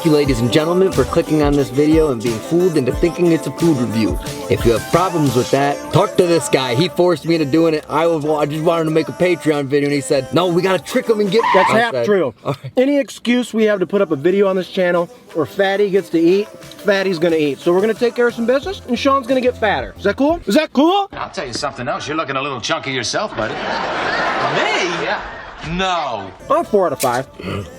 Thank you, ladies and gentlemen, for clicking on this video and being fooled into thinking it's a food review. If you have problems with that, talk to this guy. He forced me into doing it. I just wanted to make a Patreon video, and he said, no, we gotta trick him and get... That's half true. Right. Any excuse we have to put up a video on this channel where Fatty gets to eat, Fatty's gonna eat. So we're gonna take care of some business, and Sean's gonna get fatter. Is that cool? Is that cool? I'll tell you something else. You're looking a little chunky yourself, buddy. Me? Yeah. No. I'm 4 out of 5.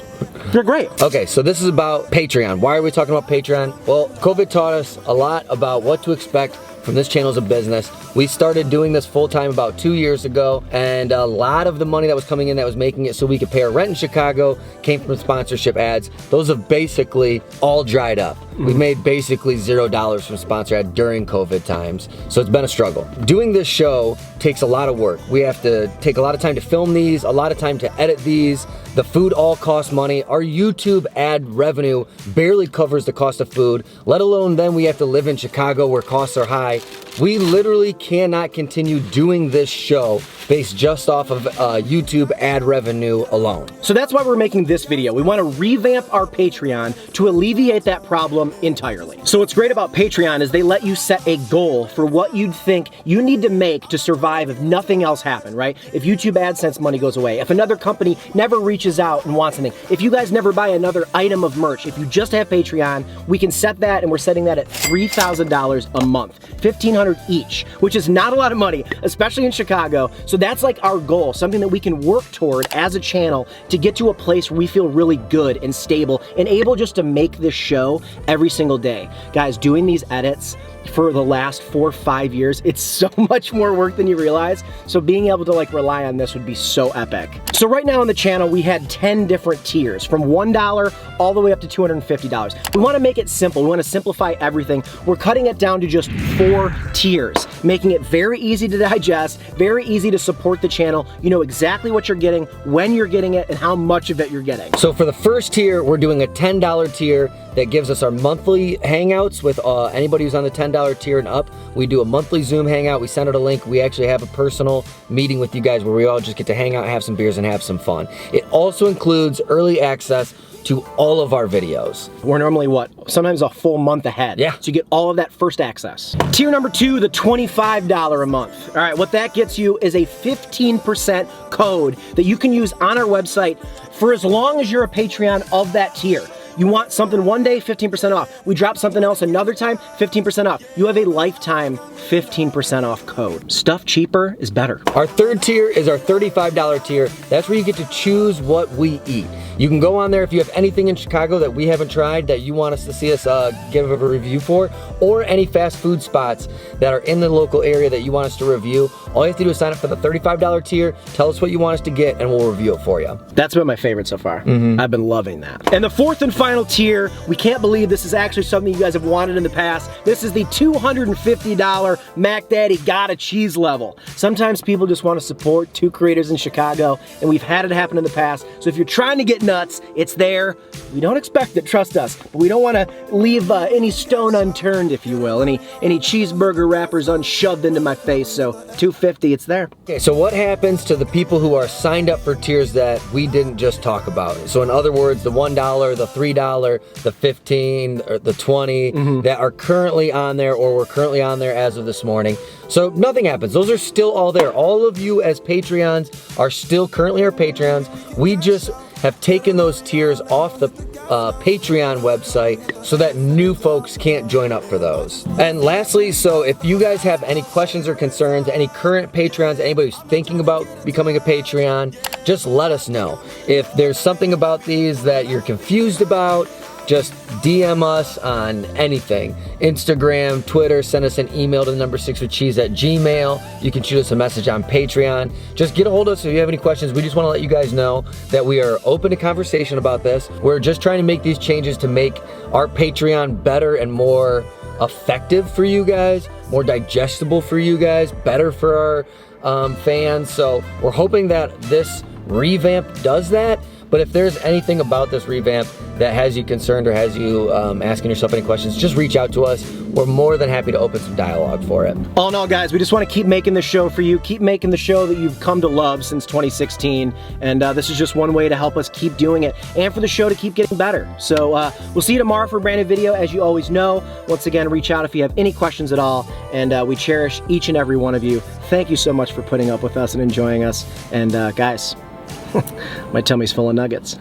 You're great. Okay, so this is about Patreon. Why are we talking about Patreon? Well, COVID taught us a lot about what to expect from this channel as a business. We started doing this full-time about 2 years ago, and a lot of the money that was coming in that was making it so we could pay our rent in Chicago came from sponsorship ads. Those have basically all dried up. We made basically $0 from sponsor ad during COVID times, so it's been a struggle. Doing this show takes a lot of work. We have to take a lot of time to film these, a lot of time to edit these. The food all costs money. Our YouTube ad revenue barely covers the cost of food, let alone then we have to live in Chicago where costs are high. We literally cannot continue doing this show based just off of YouTube ad revenue alone. So that's why we're making this video. We want to revamp our Patreon to alleviate that problem entirely. So what's great about Patreon is they let you set a goal for what you'd think you need to make to survive if nothing else happened, right? If YouTube AdSense money goes away, if another company never reaches out and wants something, if you guys never buy another item of merch, if you just have Patreon, we can set that, and we're setting that at $3,000 a month, $1,500 each, which is not a lot of money, especially in Chicago. So that's like our goal, something that we can work toward as a channel to get to a place where we feel really good and stable and able just to make this show every single day. Guys, doing these edits for the last 4 or 5 years, it's so much more work than you realize. So being able to like rely on this would be so epic. So right now on the channel, we had 10 different tiers from $1 all the way up to $250. We want to make it simple. We want to simplify everything. We're cutting it down to just 4 tiers, making it very easy to digest, very easy to support the channel. You know exactly what you're getting, when you're getting it, and how much of it you're getting. So for the first tier, we're doing a $10 tier that gives us our monthly hangouts with anybody who's on the $10 tier and up. We do a monthly Zoom hangout. We send out a link. We actually have a personal meeting with you guys where we all just get to hang out, have some beers, and have some fun. It also includes early access to all of our videos. We're normally what? Sometimes a full month ahead. Yeah. So you get all of that first access. Tier number 2, the $25 a month. All right, what that gets you is a 15% code that you can use on our website for as long as you're a Patreon of that tier. You want something one day, 15% off. We drop something else another time, 15% off. You have a lifetime 15% off code. Stuff cheaper is better. Our third tier is our $35 tier. That's where you get to choose what we eat. You can go on there if you have anything in Chicago that we haven't tried that you want us to see us give a review for, or any fast food spots that are in the local area that you want us to review. All you have to do is sign up for the $35 tier, tell us what you want us to get, and we'll review it for you. That's been my favorite so far. I've been loving that. And the fourth and final tier, we can't believe this is actually something you guys have wanted in the past. This is the $250 Mac Daddy Gotta Cheese level. Sometimes people just want to support 2 creators in Chicago, and we've had it happen in the past. So if you're trying to get nuts, it's there. We don't expect it, trust us, but we don't want to leave any stone unturned, if you will, any cheeseburger wrappers unshoved into my face. So $250, it's there. Okay, so what happens to the people who are signed up for tiers that we didn't just talk about? So in other words, the $1, the $3, the $15, or the $20 that are currently on there, or were currently on there as of this morning. So nothing happens. Those are still all there. All of you as Patreons are still currently our Patreons. We just have taken those tiers off the Patreon website so that new folks can't join up for those. And lastly, so if you guys have any questions or concerns, any current Patreons, anybody who's thinking about becoming a Patreon, just let us know. If there's something about these that you're confused about, just DM us on anything. Instagram, Twitter, send us an email to the number 6WC@gmail. You can shoot us a message on Patreon. Just get a hold of us if you have any questions. We just want to let you guys know that we are open to conversation about this. We're just trying to make these changes to make our Patreon better and more effective for you guys, more digestible for you guys, better for our fans. So we're hoping that this revamp does that, But if there's anything about this revamp that has you concerned or has you asking yourself any questions, just reach out to us. We're more than happy to open some dialogue for it. All in all, guys, we just want to keep making the show for you, keep making the show that you've come to love since 2016, and this is just one way to help us keep doing it, and for the show to keep getting better. So we'll see you tomorrow for a brand new video, as you always know. Once again, reach out if you have any questions at all, and we cherish each and every one of you. Thank you so much for putting up with us and enjoying us, and guys, my tummy's full of nuggets.